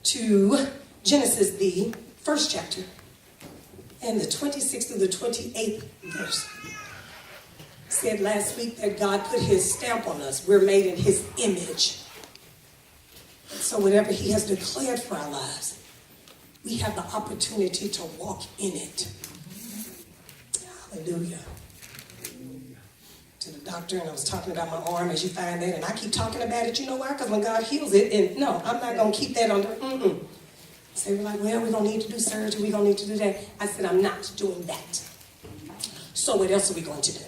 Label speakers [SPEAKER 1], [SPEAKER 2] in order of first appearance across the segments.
[SPEAKER 1] to Genesis, the first chapter, and the 26th through the 28th verse. Said last week that God put his stamp on us. We're made in his image. So whatever he has declared for our lives, we have the opportunity to walk in it. Hallelujah. To the doctor, and I was talking about my arm, as you find that, and I keep talking about it. You know why? Because when God heals it, and no, I'm not going to keep that under. So we're like, well, we're going to need to do surgery. We're going to need to do that. I said, I'm not doing that. So what else are we going to do?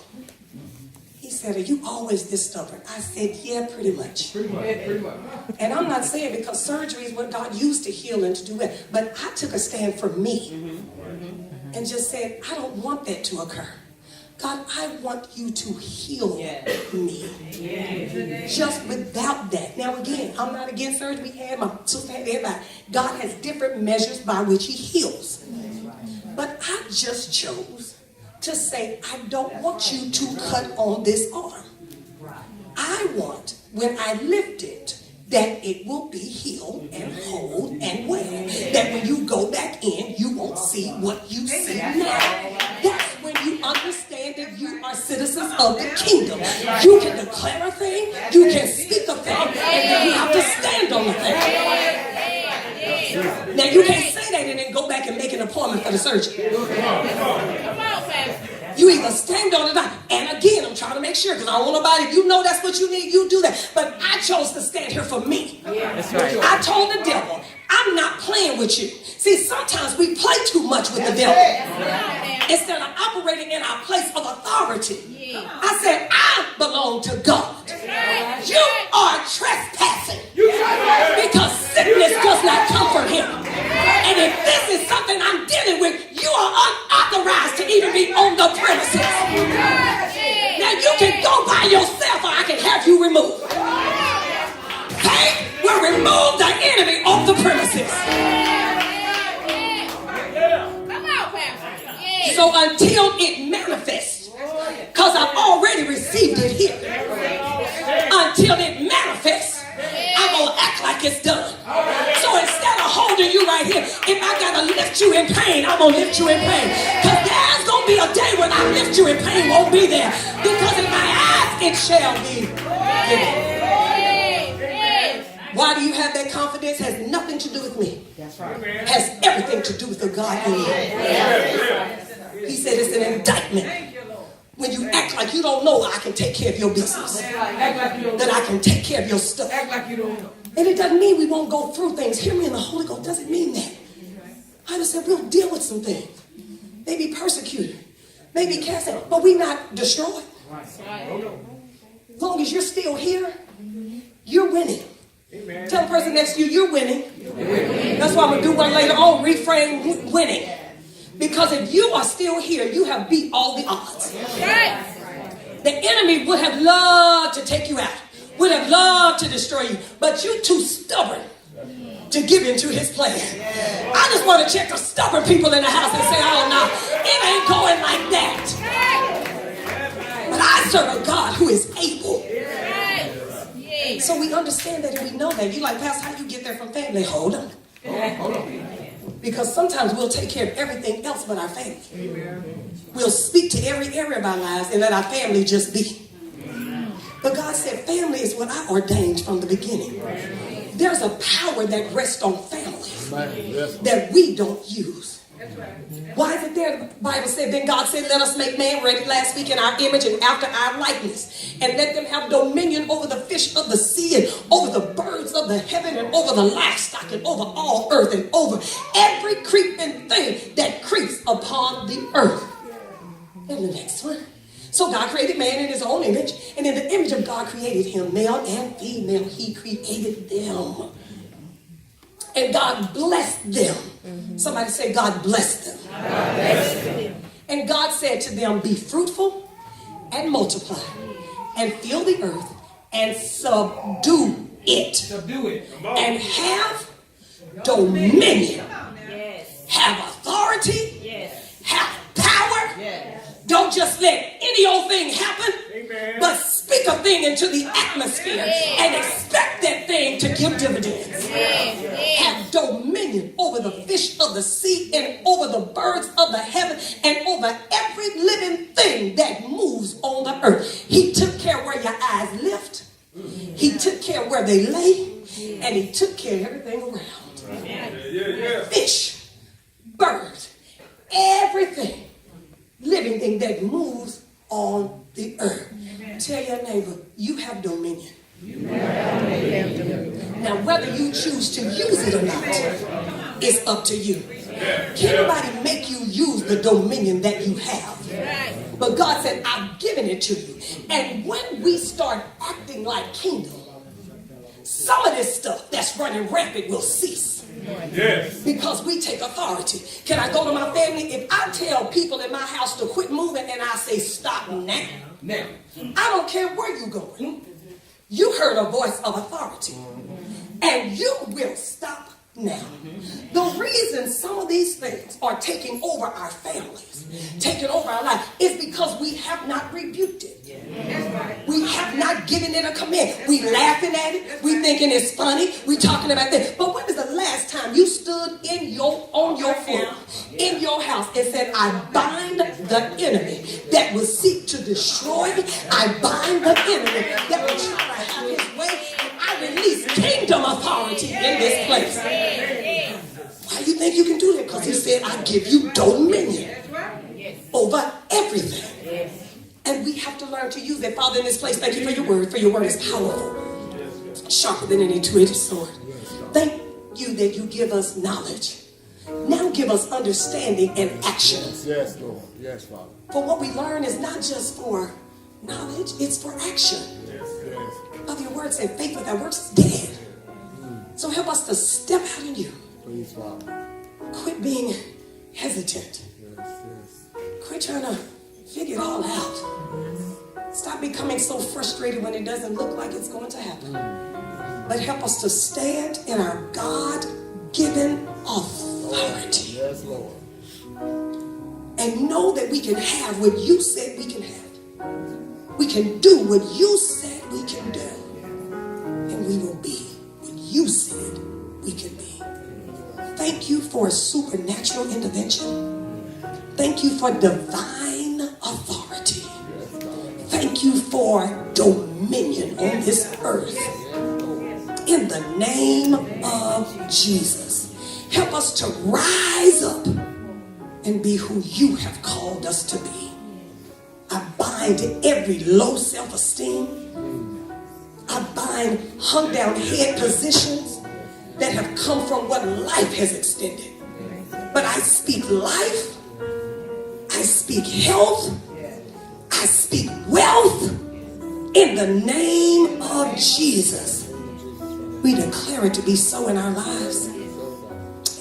[SPEAKER 1] He said, are you always this stubborn? I said, yeah, pretty much. Pretty much. And I'm not saying because surgery is what God used to heal and to do it. But I took a stand for me and just said, I don't want that to occur. God, I want you to heal me. Just without that. Now again, I'm not against surgery. We had my sister, had everybody. God has different measures by which he heals. But I just chose to say, I don't want you to cut on this arm. I want, when I lift it, that it will be healed and whole and well. That when you go back in, you won't see what you see now. That's when you understand that you are citizens of the kingdom. You can declare a thing, you can speak a thing, and then you have to stand on the thing. Now you can't say that and then go back and make an appointment for the surgery. You either stand on it or not. And again, I'm trying to make sure, because I don't want nobody, if you know that's what you need, you do that. But I chose to stand here for me. That's right. I told the devil, I'm not playing with you. See, sometimes we play too much with the devil. Instead of operating in our place of authority. I said, I belong to God. You are trespassing. Because sickness does not come from him. And if this is something I'm dealing with, you are unauthorized to even be on the premises. Now you can go by yourself or I can have you removed. Faith will remove the enemy off the premises. So until it manifests, because I've already received it here, until it manifests, I'm going to act like it's done. So instead of holding you right here, if I got to lift you in pain, I'm going to lift you in pain. Because there's going to be a day when I lift you in pain won't be there. Because in my eyes it shall be given. Why do you have that confidence? Has nothing to do with me. That's right. Has everything to do with the God in you. He said it's an indictment. When you act like you don't know, I can take care of your business. That I can take care of your stuff. Act like you don't know. And it doesn't mean we won't go through things. Hear me in the Holy Ghost doesn't mean that. I just said we'll deal with some things. Maybe persecuted. Maybe cast out. But we're not destroyed. As long as you're still here, you're winning. Amen. Tell the person next to you, you're winning. That's why I'm going to do one later on, reframe winning. Because if you are still here, you have beat all the odds. The enemy would have loved to take you out, would have loved to destroy you, but you're too stubborn to give into his plan. I just want to check the stubborn people in the house and say, oh no, it ain't going like that. But I serve a God who is able. So we understand that and we know that. You're like, Pastor, how you get there from family? Hold on. Because sometimes we'll take care of everything else but our family. We'll speak to every area of our lives and let our family just be. But God said family is what I ordained from the beginning. There's a power that rests on families that we don't use. Why is it there? The Bible said, then God said, let us make man ready last week in our image and after our likeness. And let them have dominion over the fish of the sea and over the birds of the heaven and over the livestock and over all earth and over every creeping thing that creeps upon the earth. And the next one. So God created man in his own image. And in the image of God created him, male and female, he created them. And God blessed them. Somebody say, God blessed them. God blessed them. And God said to them, be fruitful and multiply and fill the earth and subdue it. Subdue it. And have dominion. Yes. Have authority. Yes. Have power. Yes. Don't just let any old thing happen, but speak a thing into the atmosphere and expect that thing to give dividends. Have dominion over the fish of the sea and over the birds of the heaven and over every living thing that moves on the earth. He took care where your eyes lift. He took care where they lay. And he took care of everything around. Fish, birds, everything, living thing that moves on the earth. Tell your neighbor, you have dominion. Now, whether you choose to use it or not is up to you. Can't nobody make you use the dominion that you have. But God said, I've given it to you. And when we start acting like kingdom, some of this stuff that's running rampant will cease. Yes. Because we take authority. Can I go to my family? If I tell people in my house to quit moving and I say stop now, I don't care where you're going. You heard a voice of authority. And you will stop now. The reason some of these things are taking over our families, taking over our life, is because we have not rebuked it. We have not given it a command. We laughing at it. We thinking it's funny. We talking about this. But when was the last time you stood on your floor in your house and said, I bind the enemy that will seek to destroy me. I bind the enemy that will try to have his way. And I release kingdom authority in this place. Why do you think you can do that? Because he said, I give you dominion over everything. And we have to learn to use that. Father, in this place, thank you for your word. For your word is powerful, sharper than any two-edged sword. Thank you that you give us knowledge. Now give us understanding and action.
[SPEAKER 2] Yes, Lord. Yes, Father.
[SPEAKER 1] For what we learn is not just for knowledge, it's for action. Of your word said, faith without works is dead. So help us to step out in you.
[SPEAKER 2] Please, Father.
[SPEAKER 1] Quit being hesitant. Quit trying to figure it all out. Stop becoming so frustrated when it doesn't look like it's going to happen. But help us to stand in our God-given authority.
[SPEAKER 2] Yes, Lord.
[SPEAKER 1] And know that we can have what you said we can have. We can do what you said we can do. And we will be what you said we can be. Thank you for supernatural intervention. Thank you for divine authority. Thank you for dominion on this earth. In the name of Jesus, help us to rise up and be who you have called us to be. I bind every low self-esteem. I bind hung down head positions that have come from what life has extended. But I speak life. I speak health. I speak wealth in the name of Jesus. We declare it to be so in our lives.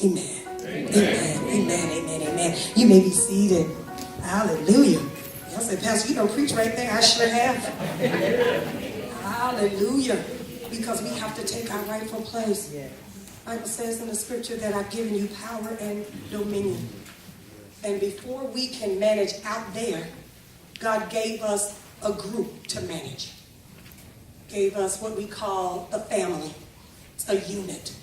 [SPEAKER 1] Amen. Amen. Amen. Amen. Amen. You may be seated. Hallelujah. I said, Pastor, you don't preach right there. I sure have. Hallelujah. Because we have to take our rightful place. The Bible says in the scripture that I've given you power and dominion. And before we can manage out there, God gave us a group to manage. Gave us what we call a family. It's a unit.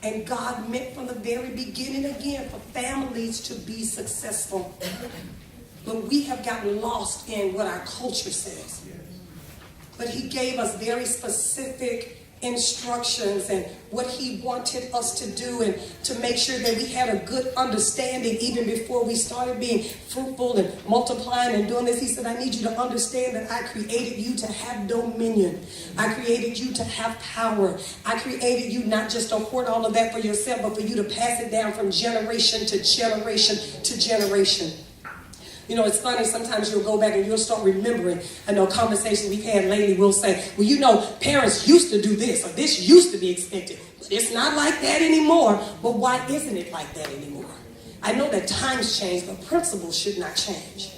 [SPEAKER 1] And God meant from the very beginning again for families to be successful. But we have gotten lost in what our culture says. But he gave us very specific instructions and what he wanted us to do, and to make sure that we had a good understanding even before we started being fruitful and multiplying and doing this. He said, I need you to understand that I created you to have dominion. I created you to have power. I created you not just to hoard all of that for yourself, but for you to pass it down from generation to generation to generation. You know, it's funny, sometimes you'll go back and you'll start remembering. I know conversations we've had lately, we'll say, well, you know, parents used to do this, or this used to be expected. But it's not like that anymore. But why isn't it like that anymore? I know that times change, but principles should not change.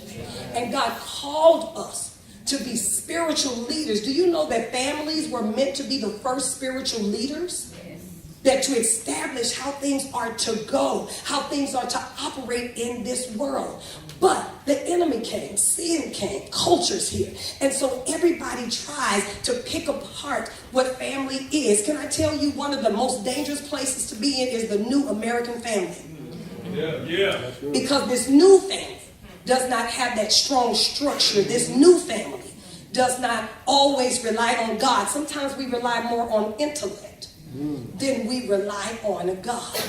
[SPEAKER 1] And God called us to be spiritual leaders. Do you know that families were meant to be the first spiritual leaders? That to establish how things are to go, how things are to operate in this world. But the enemy came, sin came, culture's here. And so everybody tries to pick apart what family is. Can I tell you, one of the most dangerous places to be in is the new American family. Yeah. Because this new family does not have that strong structure. This new family does not always rely on God. Sometimes we rely more on intellect than we rely on God.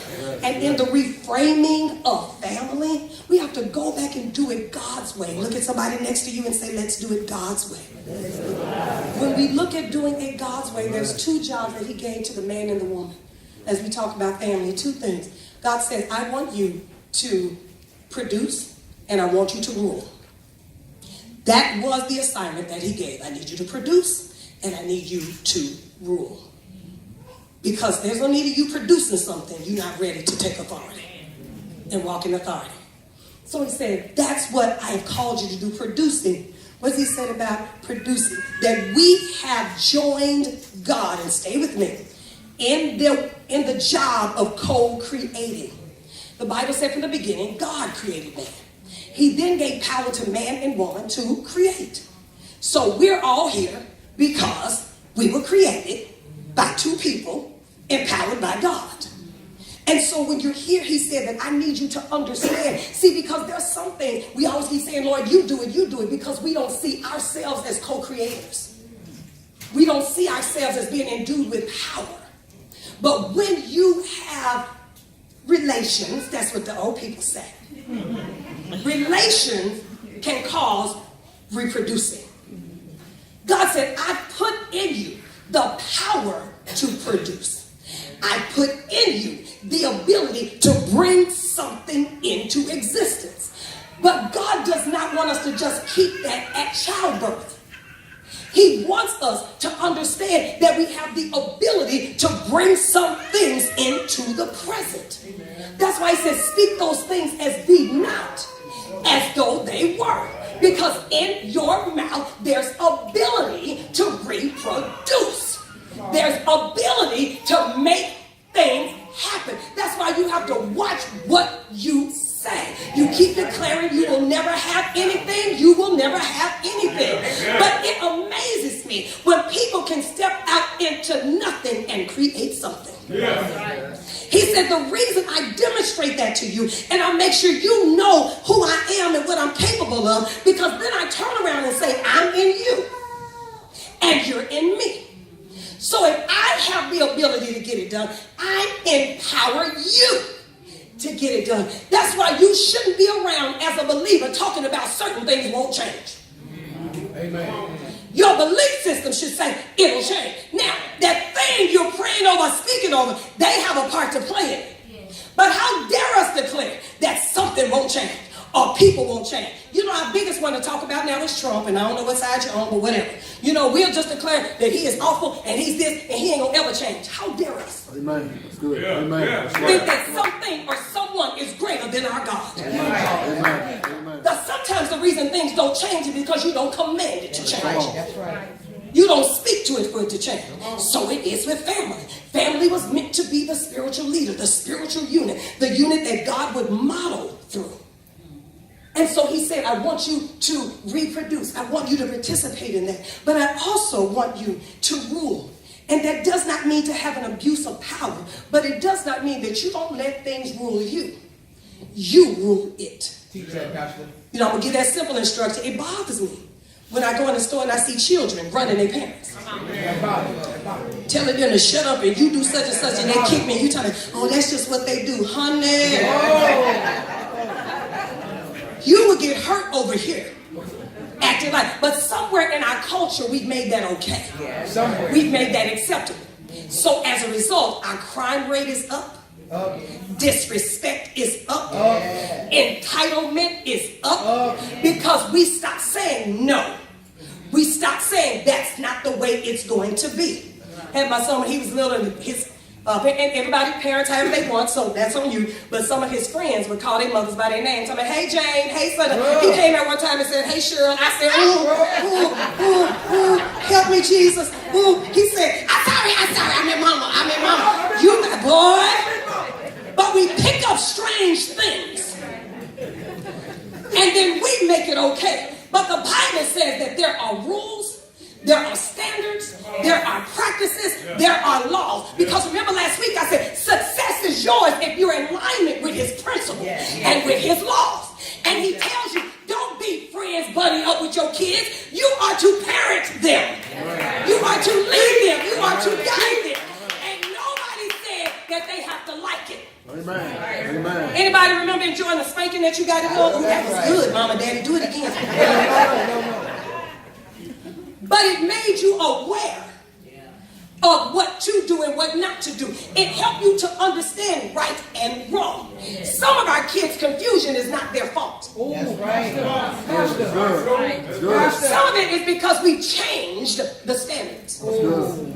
[SPEAKER 1] And in the reframing of family, we have to go back and do it God's way. Look at somebody next to you and say, let's do it God's way. When we look at doing it God's way, there's two jobs that he gave to the man and the woman. As we talk about family, two things. God says, I want you to produce and I want you to rule. That was the assignment that he gave. I need you to produce and I need you to rule. Because there's no need of you producing something you're not ready to take authority and walk in authority. So he said, that's what I have called you to do, producing. What's he said about producing? That we have joined God, and stay with me, in the job of co-creating. The Bible said from the beginning, God created man. He then gave power to man and woman to create. So we're all here because we were created by two people empowered by God. And so when you're here, he said that I need you to understand. See, because there's something we always keep saying, Lord, you do it, because we don't see ourselves as co-creators. We don't see ourselves as being endued with power. But when you have relations, that's what the old people say. Relations can cause reproducing. God said, I put in you the power to produce. I put in you the ability to bring something into existence. But God does not want us to just keep that at childbirth. He wants us to understand that we have the ability to bring some things into the present. Amen. That's why he says, speak those things as be not, as though they were. Because in your mouth, there's ability to reproduce. There's ability to make things happen. That's why you have to watch what you say. You keep declaring you will never have anything, you will never have anything. But it amazes me when people can step out into nothing and create something. He said the reason I demonstrate that to you and I make sure you know who I am and what I'm capable of, because then I turn around and say, I'm in you and you're in me. So if I have the ability to get it done, I empower you to get it done. That's why you shouldn't be around as a believer talking about certain things won't change. Amen. Your belief system should say it'll change. Now, that thing you're praying over, speaking over, they have a part to play in it. But how dare us declare that something won't change or people won't change? You know, our biggest one to talk about now is Trump, and I don't know what side you're on, but whatever. You know, we'll just declare that he is awful and he's this and he ain't gonna ever change. How dare us?
[SPEAKER 2] Amen. That's good. Amen.
[SPEAKER 1] Yeah. Think that something or someone is greater than our God. Amen. Amen. Sometimes the reason things don't change is because you don't command it to change. That's right. You don't speak to it for it to change. So it is with family. Family was meant to be the spiritual leader, the spiritual unit, the unit that God would model through. And so he said, I want you to reproduce. I want you to participate in that. But I also want you to rule. And that does not mean to have an abuse of power. But it does not mean that you don't let things rule you. You rule it. You know, I'm going to give that simple instruction. It bothers me when I go in the store and I see children running their parents. Telling them to shut up and you do such and such and they kick me. And you tell them, oh, that's just what they do. Honey. You would get hurt over here, acting like, but somewhere in our culture, we've made that okay. Yeah, we've made that acceptable. So as a result, our crime rate is up. Disrespect is up. Entitlement is up. Because we stopped saying no. We stopped saying that's not the way it's going to be. Had my son when he was little, and his and everybody, parents, however they want, so that's on you. But some of his friends would call their mothers by their name. Tell me, hey Jane, hey son. He came out one time and said, hey Sheryl. I said, ooh, help me Jesus. Ooh. He said, I'm sorry, I'm your mama. You boy. But we pick up strange things and then make it okay. But the Bible says that there are rules, there are standards, there are practices, there are laws. Because remember last week I said success is yours if you're in alignment with his principles and with his laws. And he tells you, don't be friends buddy up with your kids. You are to parent them. You are to lead them. You are to guide them. And nobody said that they have to like it.
[SPEAKER 2] Amen. Amen.
[SPEAKER 1] Anybody remember enjoying the spanking that you got at home? That was good, Mama, Daddy. Do it again. But it made you aware of what to do and what not to do. It helped you to understand right and wrong. Some of our kids' confusion is not their fault.
[SPEAKER 2] That's right. That's good.
[SPEAKER 1] Some of it is because we changed the standards.
[SPEAKER 2] That's good.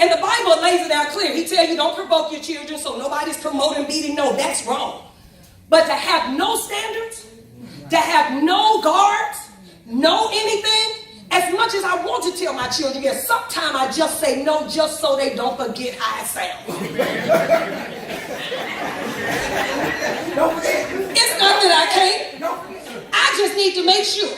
[SPEAKER 1] And the Bible lays it out clear. He tells you don't provoke your children, so nobody's promoting beating. No, that's wrong. But to have no standards, to have no guards, no anything, as much as I want to tell my children, yes, sometimes I just say no just so they don't forget how it sounds. It's not that I can't. I just need to make sure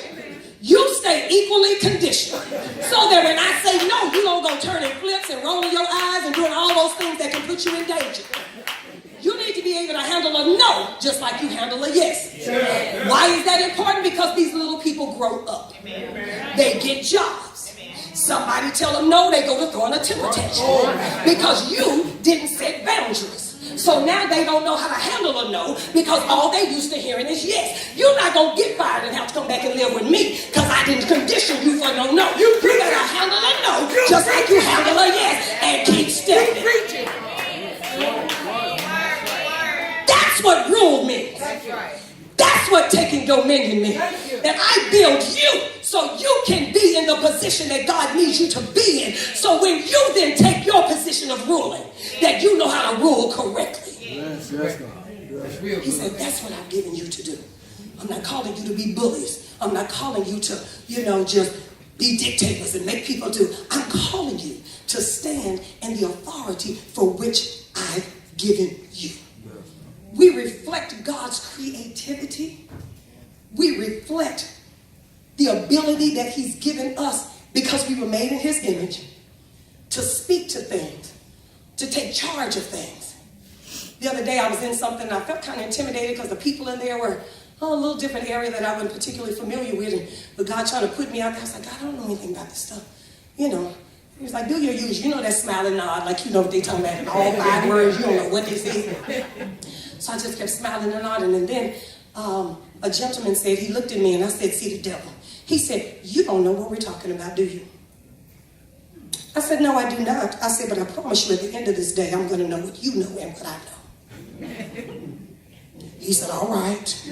[SPEAKER 1] you stay equally conditioned so that when I say no, you don't go turning flips and rolling your eyes and doing all those things that can put you in danger. You need to be able to handle a no just like you handle a yes. Why is that important? Because these little people grow up. They get jobs. Somebody tell them no, they go to throwing a temper tantrum because you didn't set boundaries. So now they don't know how to handle a no because all they used to hearing is yes. You're not going to get fired and have to come back and live with me because I didn't condition you for no. You better handle a no just like you handle a yes and keep stepping. That's what rule means. That's what taking dominion means. That I build you so you can be in the position that God needs you to be in. So when you then take your position of ruling, that you know how to rule correctly.
[SPEAKER 2] Yes, God.
[SPEAKER 1] He said, that's what I've given you to do. I'm not calling you to be bullies. I'm not calling you to, just be dictators and make people do. I'm calling you to stand in the authority for which I've given you. We reflect God's creativity. We reflect the ability that he's given us because we were made in his image to speak to things, to take charge of things. The other day I was in something and I felt kind of intimidated because the people in there were a little different area that I wasn't particularly familiar with. And the God trying to put me out there, I was like, God, I don't know anything about this stuff. He was like, do your use. That smile and nod, like you know what they talking about in all 5 words. You don't know what they say. So I just kept smiling and nodding. And then a gentleman said, he looked at me and I said, see the devil. He said, you don't know what we're talking about, do you? I said, no, I do not. I said, but I promise you at the end of this day, I'm going to know what you know and what I know. He said, all right.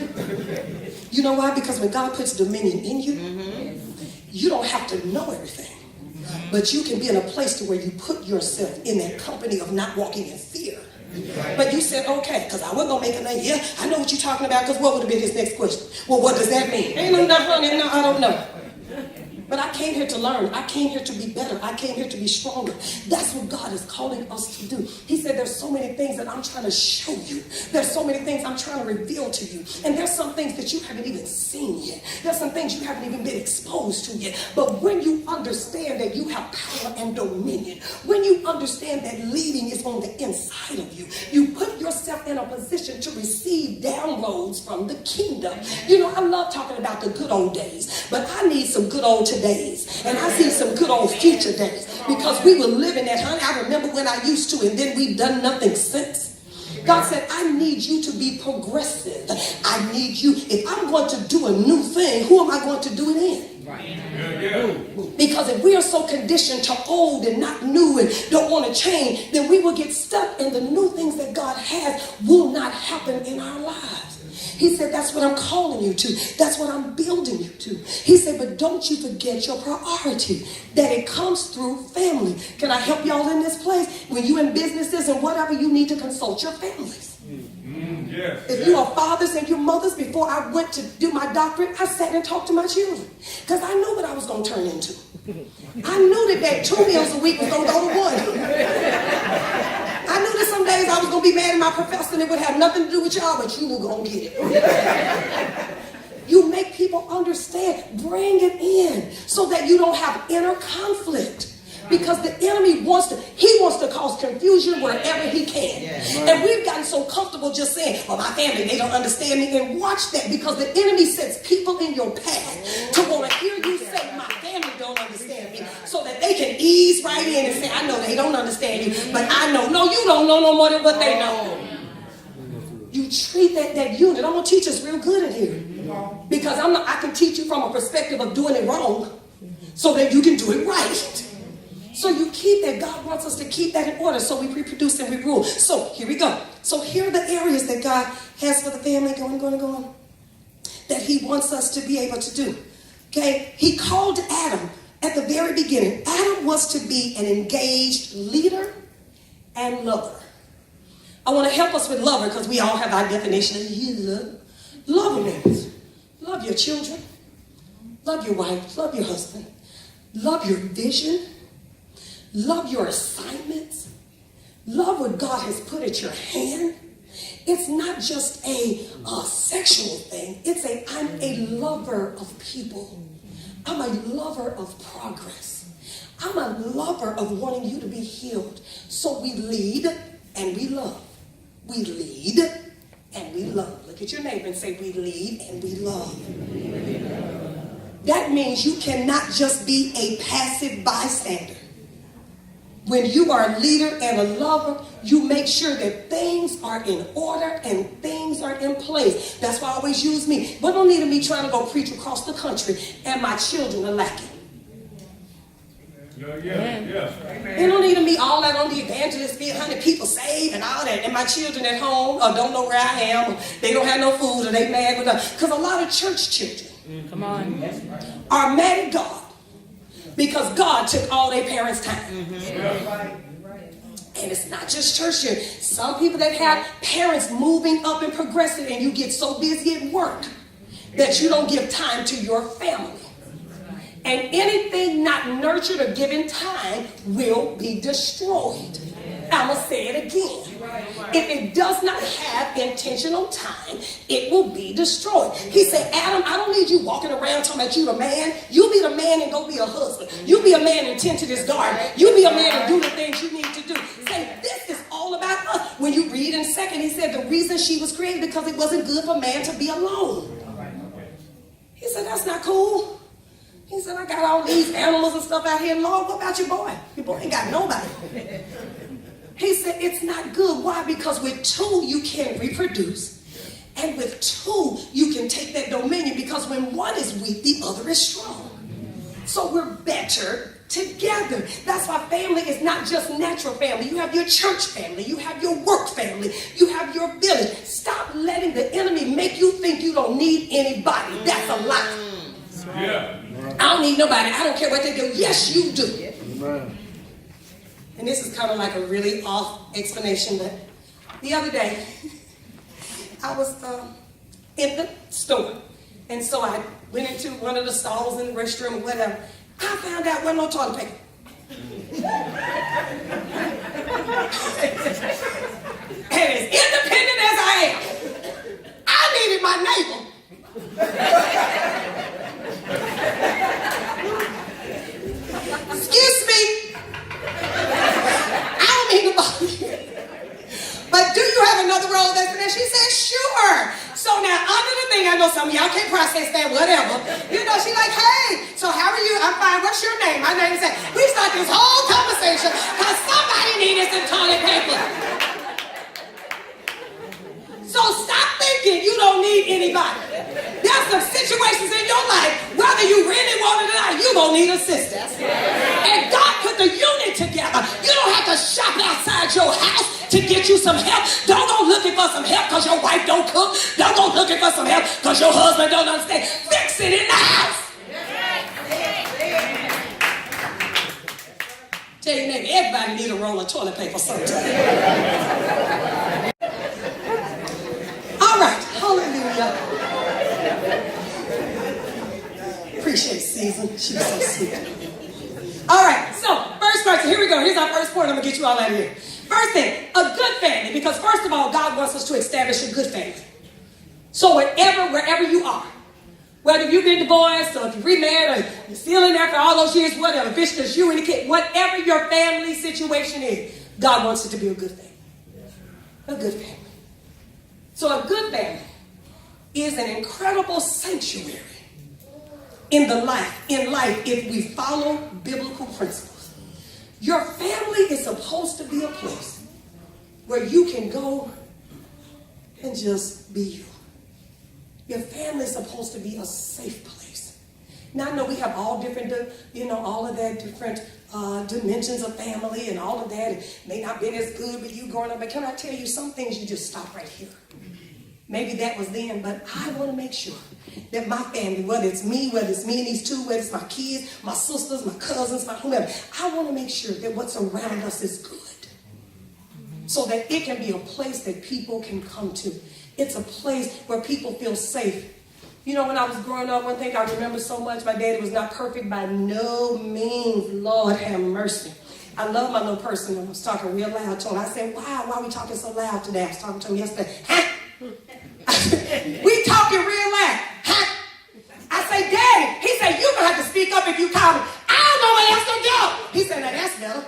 [SPEAKER 1] You know why? Because when God puts dominion in you, you don't have to know everything. But you can be in a place to where you put yourself in that company of not walking in fear. But you said, okay, because I wasn't going to make a name. Yeah, I know what you're talking about, because what would have been his next question? Well, what does that mean? Ain't no, honey, no, I don't know. But I came here to learn. I came here to be better. I came here to be stronger. That's what God is calling us to do. He said there's so many things that I'm trying to show you. There's so many things I'm trying to reveal to you. And there's some things that you haven't even seen yet. There's some things you haven't even been exposed to yet. But when you understand that you have power and dominion, when you understand that leading is on the inside of you, you put yourself in a position to receive downloads from the kingdom. I love talking about the good old days, but I need some good old days, and I see some good old future days because we were living that, honey. I remember when I used to, and then we've done nothing since. God said, I need you to be progressive. I need you. If I'm going to do a new thing, who am I going to do it in? Right. Because if we are so conditioned to old and not new and don't want to change, then we will get stuck, and the new things that God has will not happen in our lives. He said, that's what I'm calling you to. That's what I'm building you to. He said, but don't you forget your priority, that it comes through family. Can I help y'all in this place? When you're in businesses and whatever, you need to consult your families. If you are fathers and your mothers, before I went to do my doctorate, I sat and talked to my children because I knew what I was going to turn into. I knew that 2 meals a week was going to go to 1. I knew that some days I was going to be mad at my professor and it would have nothing to do with y'all, but you were going to get it. You make people people understand. Bring it in so that you don't have inner conflict. Because the enemy wants to cause confusion wherever he can. And we've gotten so comfortable just saying, well, my family, they don't understand me. And watch that, because the enemy sets people in your path to want to hear you say, my family don't understand me, so that they can ease right in and say, I know they don't understand you, but I know. No, you don't know no more than what they know. You treat that unit. I'm going to teach us real good in here. Because I can teach you from a perspective of doing it wrong so that you can do it right. So you keep that. God wants us to keep that in order so we reproduce and we rule. So here we go. So here are the areas that God has for the family going, that he wants us to be able to do. Okay? He called Adam at the very beginning. Adam was to be an engaged leader and lover. I want to help us with lover because we all have our definition of love. Lover means love your children, love your wife, love your husband, love your vision, love your assignments, love what God has put at your hand. It's not just a sexual thing. I'm a lover of people. I'm a lover of progress. I'm a lover of wanting you to be healed. So we lead and we love. We lead and we love. Look at your neighbor and say, we lead and we love. That means you cannot just be a passive bystander. When you are a leader and a lover, you make sure that things are in order and things are in place. That's why I always use me. What don't need me trying to go preach across the country and my children are lacking. They don't need me all that on the evangelist, 100 people saved and all that, and my children at home or don't know where I am, or they don't have no food, or they mad with us. Because a lot of church children are mad at God because God took all their parents' time. And it's not just church children. Some people that have parents moving up and progressing, and you get so busy at work that you don't give time to your family. And anything not nurtured or given time will be destroyed. I'm going to say it again. If it does not have intentional time, it will be destroyed. He said, Adam, I don't need you walking around talking about you the man. You be the man and go be a husband. You be a man and tend to this garden. You be a man and do the things you need to do. Say, this is all about us. When you read in 2, he said the reason she was created because it wasn't good for man to be alone. He said, that's not cool. He said, I got all these animals and stuff out here. Lord, what about your boy? Your boy ain't got nobody. He said, it's not good. Why? Because with 2, you can reproduce. And with 2, you can take that dominion. Because when one is weak, the other is strong. So we're better together. That's why family is not just natural family. You have your church family. You have your work family. You have your village. Stop letting the enemy make you think you don't need anybody. That's a lie. Yeah. I don't need nobody. I don't care what they do. Yes, you do. Amen. And this is kind of like a really off explanation, but the other day, I was in the store. And so I went into one of the stalls in the restroom or whatever. I found out there wasn't no toilet paper. And as independent as I am, I needed my neighbor. Excuse me. I don't mean to bother you. But do you have another roll that's in there? She said, sure. So now under the thing, I know some of y'all can't process that, whatever. You know, she like, hey, so how are you? I'm fine. What's your name? My name is that. We start this whole conversation because somebody needed some toilet paper. So stop thinking you don't need anybody. There's some situations in your life, whether you really want it or not, you're going to need assistance. And God put the unit together. You don't have to shop outside your house to get you some help. Don't go looking for some help because your wife don't cook. Don't go looking for some help because your husband don't understand. Fix it in the house. Tell your neighbor, everybody need a roll of toilet paper sometime. All right, hallelujah. Appreciate Susan. She was so sweet. All right, so first person, here we go. Here's our first point. I'm going to get you all out of here. First thing, a good family. Because first of all, God wants us to establish a good family. So wherever you are, Whether you've been divorced or if you're remarried or you're still in there for all those years, whatever, it's just you and the kid, whatever your family situation is, God wants it to be a good thing. A good family. So a good family is an incredible sanctuary in life if we follow biblical principles. Your family is supposed to be a place where you can go and just be you. Your family is supposed to be a safe place. Now I know we have all different, all of that different dimensions of family and all of that. It may not been as good with you growing up, but can I tell you some things you just stop right here. Maybe that was then, but I want to make sure that my family, whether it's me and these two, whether it's my kids, my sisters, my cousins, my whomever, I want to make sure that what's around us is good. So that it can be a place that people can come to. It's a place where people feel safe. You know, when I was growing up, one thing I remember so much, my daddy was not perfect by no means. Lord have mercy. I love my little person. I was talking real loud to him. I said, wow, why are we talking so loud today? I was talking to him yesterday. Huh? We talking real loud. Huh? I say, Daddy. He said, you're going to have to speak up if you call me. I don't know what else to do. He said, now that's better.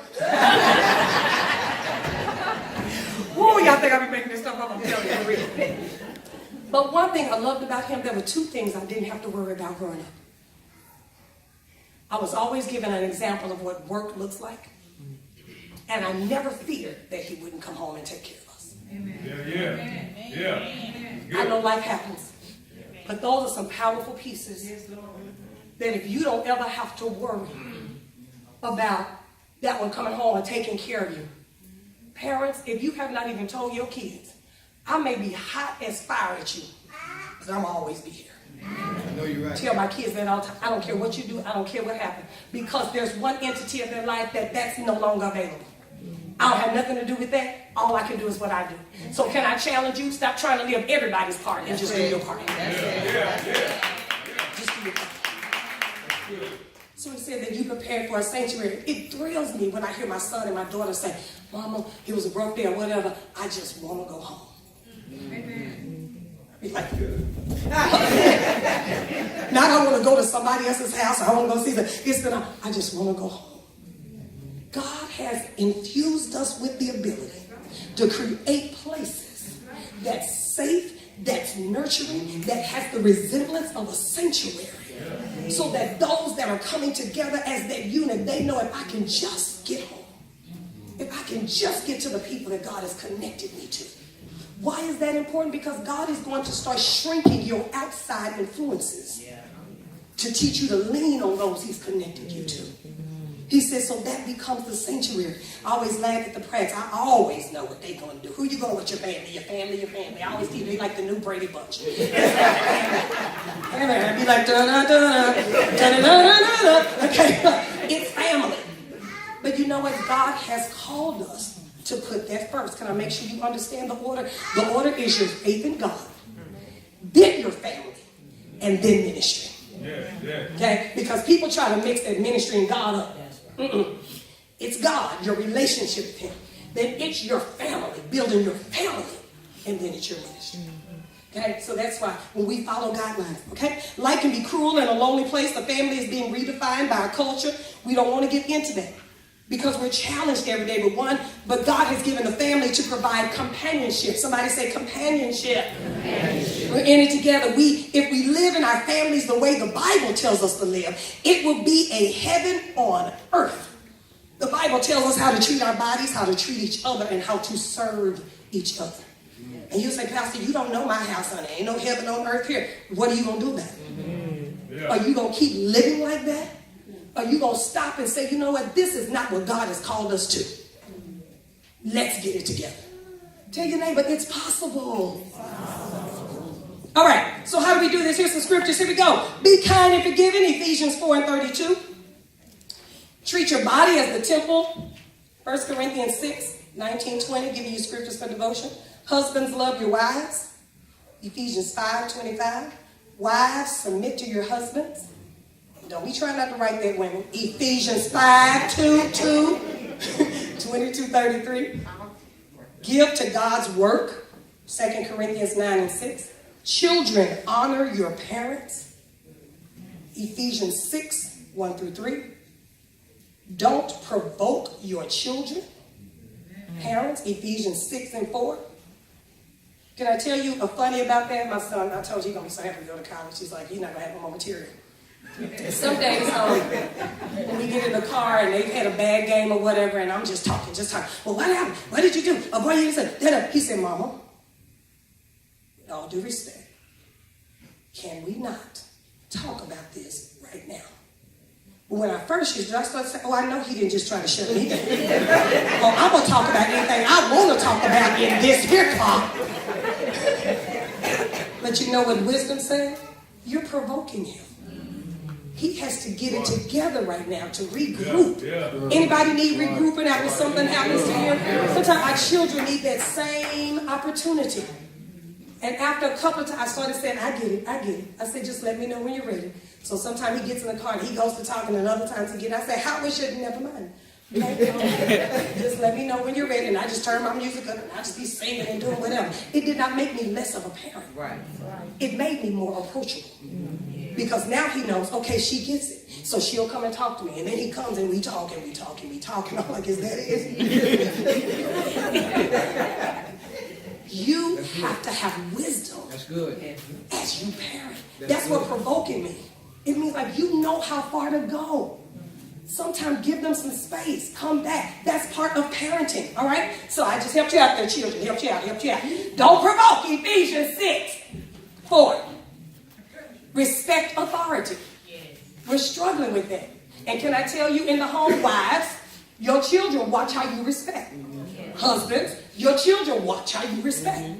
[SPEAKER 1] Whoa, y'all think I be making this stuff up? I'm telling you for real. But one thing I loved about him, there were two things I didn't have to worry about growing up. I was always given an example of what work looks like. And I never feared that he wouldn't come home and take care of us. Amen. Yeah. I know life happens. But those are some powerful pieces that if you don't ever have to worry about that one coming home and taking care of you. Parents, if you have not even told your kids, I may be hot as fire at you, but I'm always be here.
[SPEAKER 2] I know you're right.
[SPEAKER 1] Tell my kids that all the time. I don't care what you do. I don't care what happens. Because there's one entity of their life that's no longer available. I don't have nothing to do with that. All I can do is what I do. So can I challenge you? Stop trying to live everybody's part and just do your part. Just do your part. So he said that you prepared for a sanctuary. It thrills me when I hear my son and my daughter say, Mama, it was a rough day or whatever. I just want to go home. Amen. Like, now I don't want to go to somebody else's house. I don't want to go see I just want to go home. God has infused us with the ability to create places that's safe, that's nurturing, that has the resemblance of a sanctuary. So that those that are coming together as that unit, they know if I can just get home, if I can just get to the people that God has connected me to. Why is that important? Because God is going to start shrinking your outside influences to teach you to lean on those he's connected you to. He says, so that becomes the sanctuary. I always laugh at the press. I always know what they're going to do. Who you going with? Your family, your family, your family. I always think they like the new Brady Bunch. I'd be like, da-da-da-da, da-da-da-da-da. Okay, it's family. But you know what? God has called us to put that first. Can I make sure you understand the order? The order is your faith in God, then your family, and then ministry. Okay? Because people try to mix that ministry and God up. It's God, your relationship with him. Then it's your family, building your family, and then it's your ministry. Okay, so that's why when we follow guidelines, okay, life can be cruel and a lonely place. The family is being redefined by our culture. We don't want to get into that because we're challenged every day with one. But God has given the family to provide companionship. Somebody say companionship. We're in it together. If we live in our families the way the Bible tells us to live, it will be a heaven on earth. The Bible tells us how to treat our bodies, how to treat each other, and how to serve each other. And you say, Pastor, you don't know my house, honey. Ain't no heaven on earth here. What are you going to do about it? Are you going to keep living like that? Are you going to stop and say, you know what? This is not what God has called us to. Let's get it together. Tell your neighbor, it's possible. All right. So how do we do this? Here's some scriptures. Here we go. Be kind and forgiving. Ephesians 4:32. Treat your body as the temple. 1 Corinthians 6:19-20. Giving you scriptures for devotion. Husbands, love your wives. Ephesians 5:25. Wives, submit to your husbands. Don't be trying not to write that, women. Ephesians 5:22-33. Give to God's work. 2 Corinthians 9:6. Children, honor your parents. Ephesians 6, 1 through 3. Don't provoke your children. Parents, Ephesians 6 and 4. Can I tell you a funny about that? My son, I told you he's going to be so happy to go to college. He's like, he's not going to have no more material. Some days, when we get in the car and they've had a bad game or whatever, and I'm just talking. Well, what happened? What did you do? Oh, boy, you said, he said, Mama, with all due respect, can we not talk about this right now? When I first used it, I started saying, I know he didn't just try to shut me down. I'm going to talk about anything I want to talk about in this here car. But you know what wisdom said? You're provoking him. He has to get it together right now to regroup. Anybody need regrouping after something happens to him? Sometimes our children need that same opportunity. And after a couple of times, I started saying, I get it. I said, just let me know when you're ready. So sometimes he gets in the car and he goes to talking, and other times he gets, I say, how we should never mind. Okay? Just let me know when you're ready. And I just turn my music up and I just be singing and doing whatever. It did not make me less of a parent. Right. It made me more approachable. Because now he knows, okay, she gets it. So she'll come and talk to me. And then he comes and we talk and we talk and we talk. And I'm like, is that it? You have to have wisdom.
[SPEAKER 2] That's good.
[SPEAKER 1] As you parent. That's what provoking me. It means like you know how far to go. Sometimes give them some space. Come back. That's part of parenting. All right? So I just helped you out there, children. Helped you out. Don't provoke. Ephesians 6, 4. Respect authority. We're struggling with that. And can I tell you, in the home, wives, your children watch how you respect. Husbands, your children watch how you respect.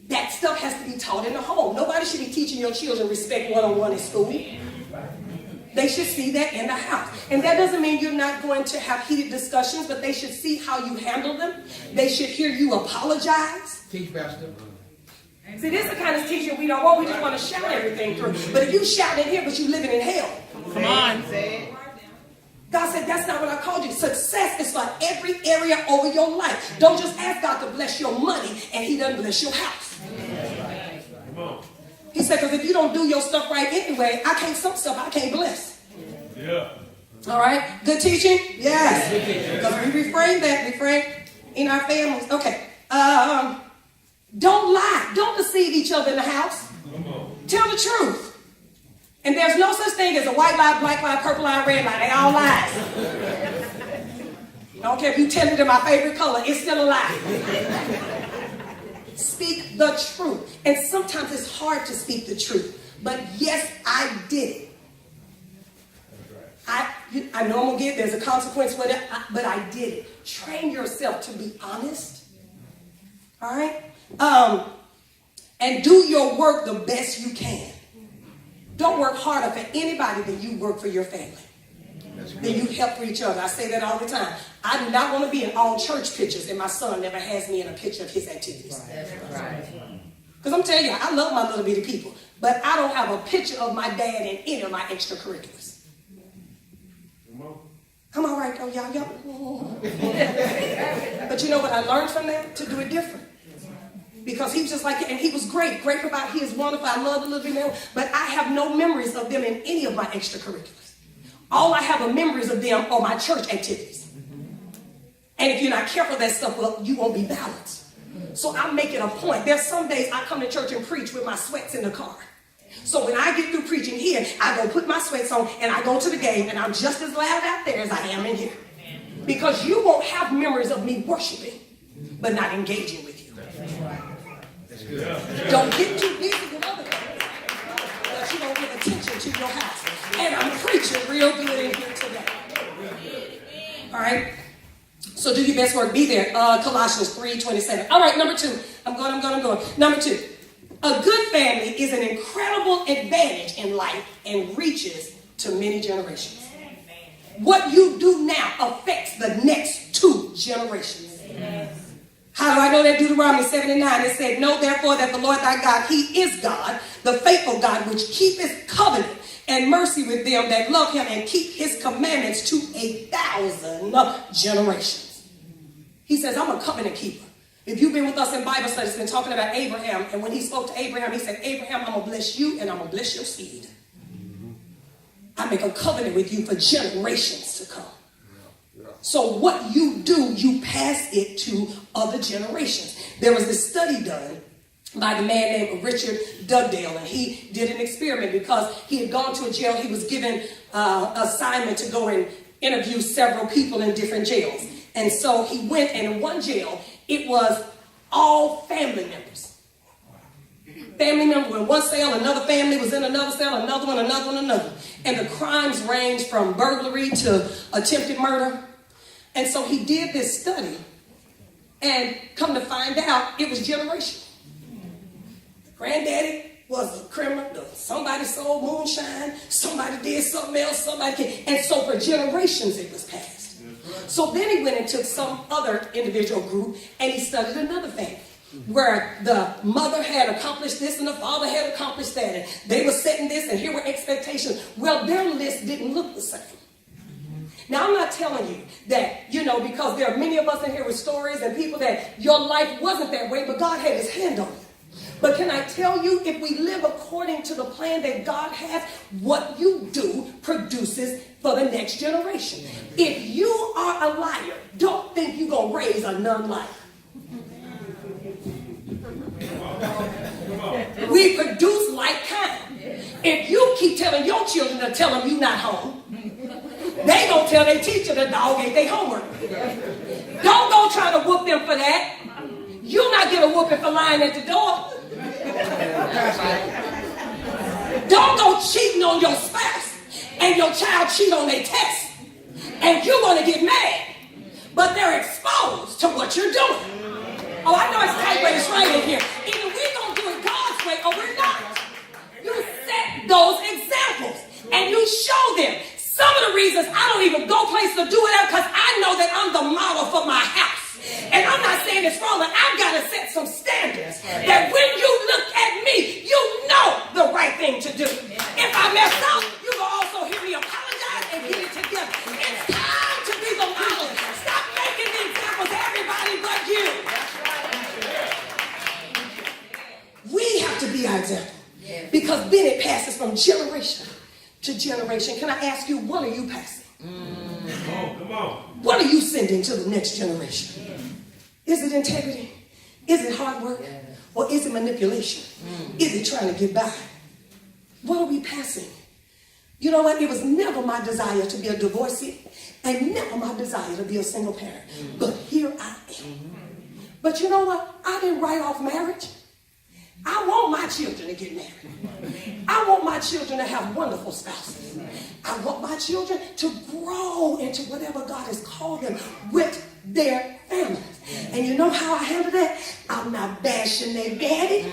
[SPEAKER 1] That stuff has to be taught in the home. Nobody should be teaching your children respect one-on-one in school. They should see that in the house. And that doesn't mean you're not going to have heated discussions, but they should see how you handle them. They should hear you apologize.
[SPEAKER 2] Teach, Pastor.
[SPEAKER 1] See, this is the kind of teaching we don't want. We just want to shout everything through. But if you shout in here, but you living in hell.
[SPEAKER 3] Come on.
[SPEAKER 1] God said, that's not what I called you. Success is for every area over your life. Don't just ask God to bless your money and he doesn't bless your house. He said, because if you don't do your stuff right anyway, some stuff I can't bless. Yeah. All right? Good teaching? Yes. Because we reframe in our families. Okay. Don't lie. Don't deceive each other in the house. Tell the truth. And there's no such thing as a white lie, black lie, purple lie, red lie. They all lies. I don't care if you tell me they're my favorite color. It's still a lie. Speak the truth. And sometimes it's hard to speak the truth. But yes, I did it. I know I'm going to get there's a consequence for that, but I did it. Train yourself to be honest. All right? And do your work the best you can. Don't work harder for anybody than you work for your family. Then you help for each other. I say that all the time. I do not want to be in all church pictures, and my son never has me in a picture of his activities. Because I'm telling you, I love my little bitty people, but I don't have a picture of my dad in any of my extracurriculars. I'm all right, though, y'all. But you know what I learned from that? To do it different. Because he was just like, and he was great about his wonderful. I love the little bit now, but I have no memories of them in any of my extracurriculars. All I have are memories of them are my church activities. And if you're not careful of that stuff, well, you won't be balanced. So I'm making a point. There's some days I come to church and preach with my sweats in the car. So when I get through preaching here, I go put my sweats on and I go to the game and I'm just as loud out there as I am in here. Because you won't have memories of me worshiping, but not engaging with you. Don't get too busy with other things that you don't give attention to your house. And I'm preaching real good in here today. All right? So do your best work. Be there. Colossians 3:27. All right, number 2. I'm going. Number 2. A good family is an incredible advantage in life and reaches to many generations. What you do now affects the next 2 generations. How do I know that? Deuteronomy 7:9, it said, know therefore that the Lord thy God, he is God, the faithful God, which keepeth covenant and mercy with them that love him and keep his commandments to 1,000 generations. He says, I'm a covenant keeper. If you've been with us in Bible studies, been talking about Abraham, and when he spoke to Abraham, he said, Abraham, I'm going to bless you and I'm going to bless your seed. I make a covenant with you for generations to come. So what you do, you pass it to other generations. There was this study done by the man named Richard Dugdale, and he did an experiment because he had gone to a jail. He was given assignment to go and interview several people in different jails. And so he went, and in one jail, it was all family members. Family member in one cell, another family was in another cell, another one, another. And the crimes ranged from burglary to attempted murder. And so he did this study, and come to find out, it was generational. The granddaddy was a criminal. Somebody sold moonshine. Somebody did something else. And so for generations it was passed. So then he went and took some other individual group, and he studied another family where the mother had accomplished this and the father had accomplished that, and they were setting this, and here were expectations. Well, their list didn't look the same. Now, I'm not telling you that, because there are many of us in here with stories and people that your life wasn't that way, but God had his hand on you. But can I tell you, if we live according to the plan that God has, what you do produces for the next generation. If you are a liar, don't think you're going to raise a non-liar. We produce like kind. If you keep telling your children to tell them you're not home, they gonna tell their teacher the dog ate their homework. Don't go try to whoop them for that. You'll not get a whooping for lying at the door. Don't go cheating on your spouse and your child cheat on their test. And you're gonna get mad. But they're exposed to what you're doing. Oh, I know it's tight, but it's right in here. Either we're gonna do it God's way or we're not. You set those examples and you show them. Some of the reasons I don't even go places to do it out because I know that I'm the model for my house. And I'm not saying it's wrong, but I've got to set some standards that when you look at me, you know the right thing to do. If I mess up, you will also hear me apologize and get it together. It's time to be the model. Stop making the examples of everybody but you. We have to be our example because then it passes from generation to generation. Can I ask you, what are you passing? Come on. What are you sending to the next generation? Is it integrity? Is it hard work? Or is it manipulation? Is it trying to get by? What are we passing? You know what? It was never my desire to be a divorcee and never my desire to be a single parent. But here I am. But you know what? I didn't write off marriage. I want my children to get married. I want my children to have wonderful spouses. I want my children to grow into whatever God has called them with their families. And you know how I handle that? I'm not bashing their daddy.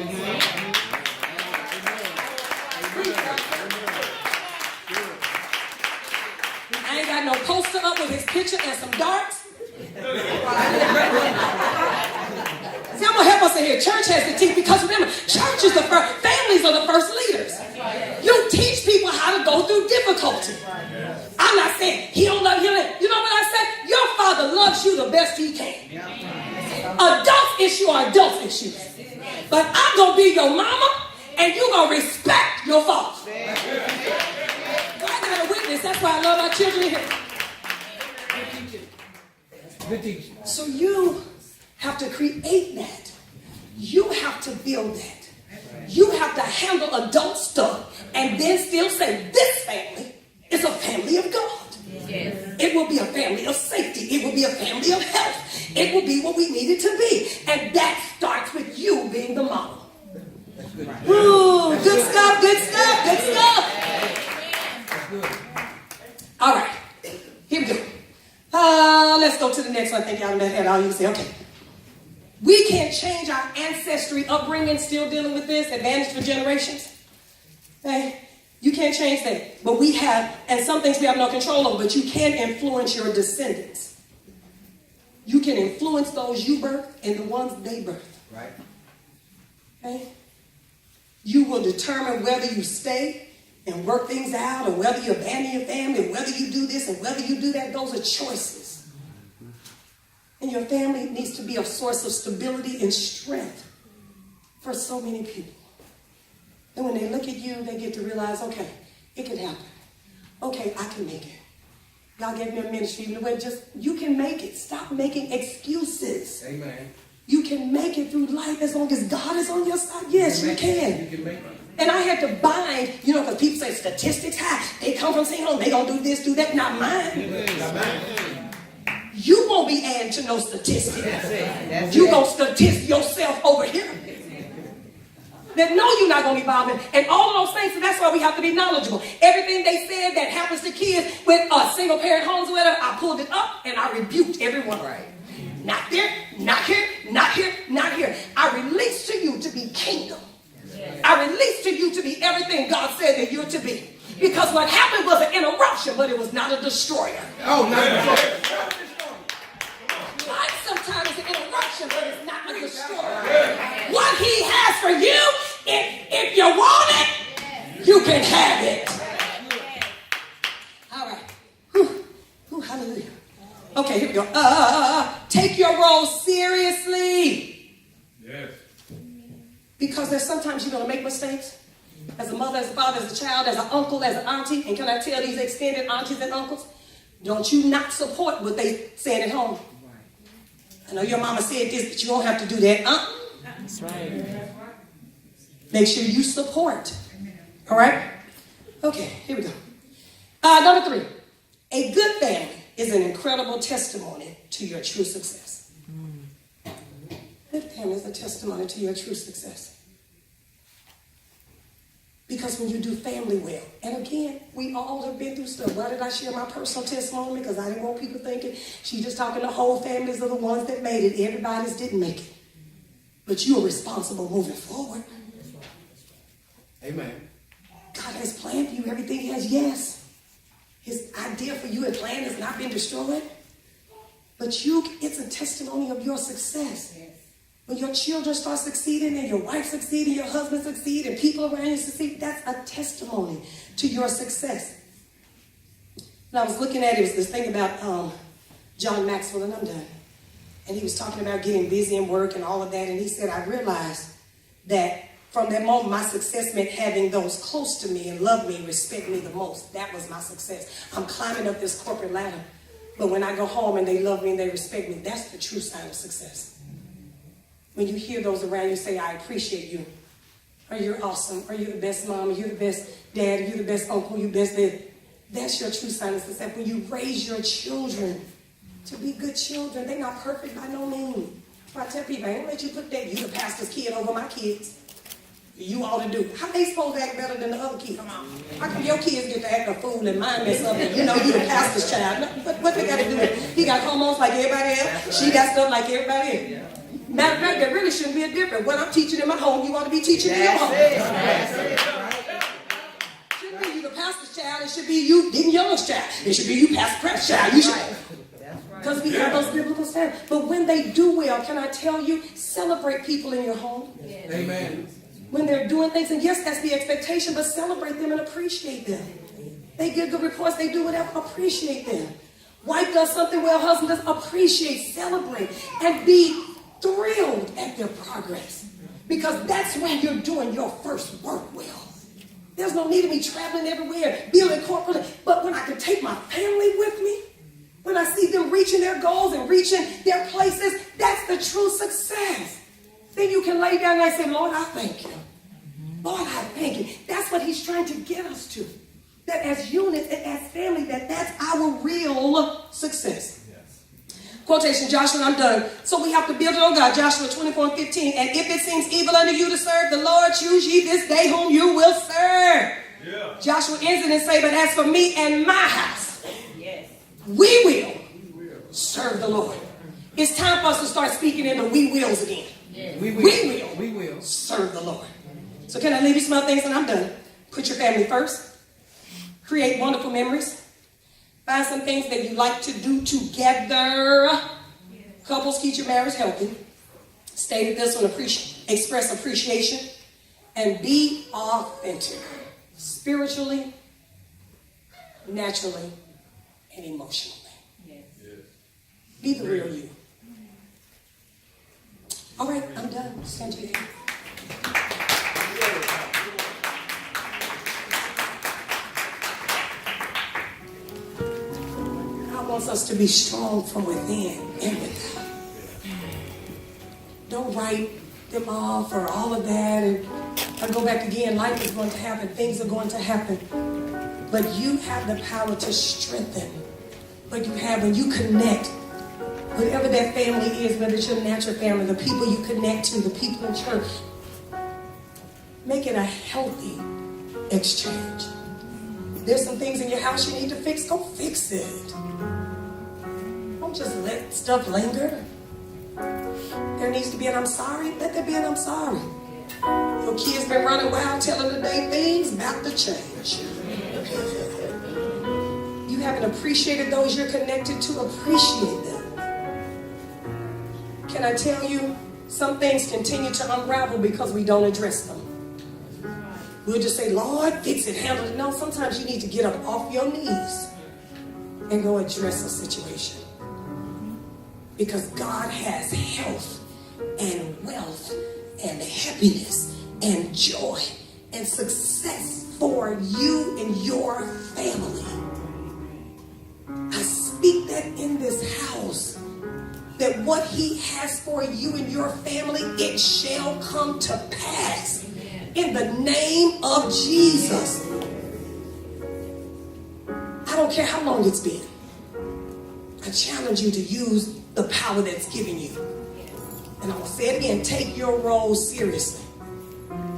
[SPEAKER 1] I ain't got no poster up with his picture and some darts. See, I'm going to help us in here. Church has to teach, because remember, church is the first, families are the first leaders. You teach people how to go through difficulty. I'm not saying he don't love you. You know what I said? Your father loves you the best he can. Adult issue are adult issues. But I'm going to be your mama, and you're going to respect your father. I got a witness. That's why I love our children here. So you have to create that. You have to build that. You have to handle adult stuff and then still say this family is a family of God. Yes. It will be a family of safety. It will be a family of health. It will be what we need it to be. And that starts with you being the model. Ooh, good stuff, good stuff, good stuff. All right, here we go. Let's go to the next one. I think y'all have had all you say. Okay. We can't change our ancestry, upbringing, still dealing with this, advantage for generations. Okay? You can't change that. But we have, and some things we have no control over, but you can influence your descendants. You can influence those you birth and the ones they birth. Right. Okay? You will determine whether you stay and work things out, or whether you abandon your family, or whether you do this and whether you do that. Those are choices. And your family needs to be a source of stability and strength for so many people. And when they look at you, they get to realize, okay, it can happen. Okay, I can make it. God gave me a ministry. You can make it. Stop making excuses.
[SPEAKER 2] Amen.
[SPEAKER 1] You can make it through life as long as God is on your side. Yes, you can.
[SPEAKER 2] You can make it.
[SPEAKER 1] And I had to bind, because people say statistics high. They come from St. Home. They going to do this, do that. Not mine.
[SPEAKER 2] Not mine.
[SPEAKER 1] You won't be adding to no statistics. You're going to statistic yourself over here. That no, you're not going to be bothered. And all of those things, so that's why we have to be knowledgeable. Everything they said that happens to kids with single parent homes or whatever, I pulled it up and I rebuked everyone. Right. Not there, not here, not here, not here. I release to you to be kingdom. I release to you to be everything God said that you're to be. Because what happened was an interruption, but it was not a destroyer.
[SPEAKER 2] Oh, not a destroyer.
[SPEAKER 1] Life sometimes is an interruption, but it's not a destroyer. What he has for you, if you want it, you can have it. All right. Whew, hallelujah. Okay, here we go. Take your role seriously. Yes. Because there's sometimes you're going to make mistakes. As a mother, as a father, as a child, as an uncle, as an auntie. And can I tell these extended aunties and uncles, don't you not support what they said at home. I know your mama said this, but you don't have to do that. That's right. Make sure you support. All right? Okay, here we go. Number 3. A good family is an incredible testimony to your true success. Good family is a testimony to your true success. Because when you do family well, and again, we all have been through stuff. Why did I share my personal testimony? Because I didn't want people thinking she's just talking to whole families of the ones that made it. Everybody's didn't make it. But you are responsible moving forward.
[SPEAKER 2] Amen.
[SPEAKER 1] God has planned for you. Everything he has, yes. His idea for you and plan has not been destroyed. But it's a testimony of your success. When your children start succeeding and your wife succeeds and your husband succeeds and people around you succeed, that's a testimony to your success. And I was looking at it, was this thing about John Maxwell, and I'm done. And he was talking about getting busy in work and all of that. And he said, I realized that from that moment, my success meant having those close to me and love me and respect me the most. That was my success. I'm climbing up this corporate ladder. But when I go home and they love me and they respect me, that's the true sign of success. When you hear those around you say, I appreciate you, or you're awesome, or you're the best mom, or you're the best dad, or you're the best uncle, you're the best dad, that's your true sign of success. When you raise your children to be good children, they're not perfect by no means. I tell people, I ain't let you put that, you the pastor's kid over my kids. You ought to do. How they supposed to act better than the other kids? How come your kids get to act a fool and mine mess up and you know you the pastor's child? What they got to do? He got hormones like everybody else. She got stuff like everybody else. Matter of fact, there really shouldn't be a difference. What I'm teaching in my home, you ought to be teaching in your home. Shouldn't be you the pastor's child. It should be you Deacon Young's child. It should be you Pastor Pratt's child. You should. Because we have those biblical standards. But when they do well, can I tell you, celebrate people in your home.
[SPEAKER 2] Amen.
[SPEAKER 1] When they're doing things, and yes, that's the expectation, but celebrate them and appreciate them. They give good reports, they do whatever, appreciate them. Wife does something well, husband does, appreciate, celebrate, and be thrilled at their progress. Because that's when you're doing your first work well. There's no need of me traveling everywhere, building corporately, but when I can take my family with me, when I see them reaching their goals and reaching their places, that's the true success. Then you can lay down and say, Lord, I thank you. Lord, I thank you. That's what he's trying to get us to. That as units and as family, that's our real success. Yes. Quotation, Joshua, I'm done. So we have to build it on God. Joshua 24:15. And if it seems evil unto you to serve the Lord, choose ye this day whom you will serve. Yeah. Joshua ends it and say, but as for me and my house, yes, we will serve the Lord. It's time for us to start speaking in the we wills again. Yes. We will serve the Lord. So can I leave you some other things and I'm done? Put your family first. Create wonderful memories. Find some things that you like to do together. Couples, keep your marriage healthy. Stated this one, express appreciation. And be authentic. Spiritually, naturally, and emotionally. Yes. Be the real you. Stand to your feet. God wants us to be strong from within and without. Don't write them off or all of that and go back again. Life is going to happen. Things are going to happen. But you have the power to strengthen what you have when you connect. Whatever that family is, whether it's your natural family, the people you connect to, the people in church, make it a healthy exchange. There's some things in your house you need to fix. Go fix it. Don't just let stuff linger. There needs to be an I'm sorry. Let there be an I'm sorry. Your kids been running wild telling today things about to change. You haven't appreciated those you're connected to. Appreciate them. Can I tell you, some things continue to unravel because we don't address them. We'll just say, Lord, fix it, handle it. No, sometimes you need to get up off your knees and go address a situation. Because God has health and wealth and happiness and joy and success for you and your family. I speak that in this house, that what he has for you and your family, it shall come to pass in the name of Jesus. I don't care how long it's been. I challenge you to use the power that's given you. And I'm going to say it again, take your role seriously.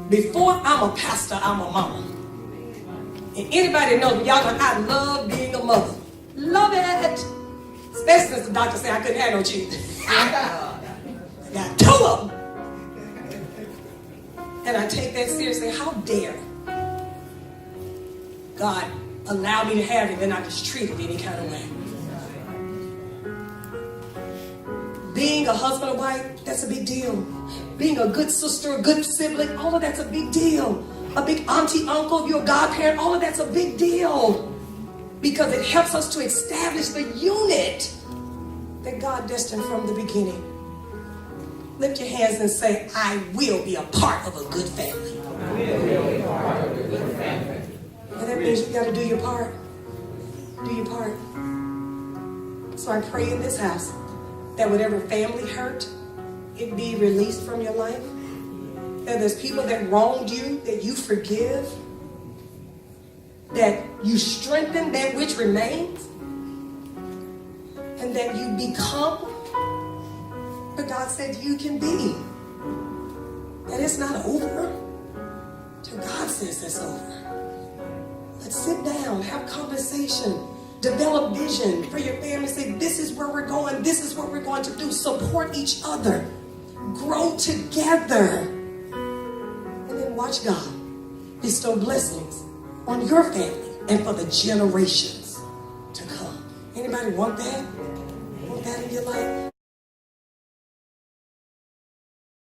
[SPEAKER 1] Before I'm a pastor, I'm a mama. And anybody knows, y'all know I love being a mother. Love it. Especially since the doctor said I couldn't have no children. I got 2 of them. And I take that seriously. How dare God allow me to have it and I just treat it any kind of way. Being a husband or wife, that's a big deal. Being a good sister, a good sibling, all of that's a big deal. A big auntie, uncle, if you're a godparent, all of that's a big deal. Because it helps us to establish the unit that God destined from the beginning. Lift your hands and say, I will be a part of a good family. I will be a part of a good family. And that means you got to do your part. Do your part. So I pray in this house that whatever family hurt, it be released from your life. That there's people that wronged you, that you forgive. That you strengthen that which remains. And that you become what God said you can be. That it's not over till God says it's over. Let's sit down, have conversation, develop vision for your family. Say, this is where we're going. This is what we're going to do. Support each other. Grow together. And then watch God bestow blessings on your family and for the generations to come. Anybody want that? Want that in your life?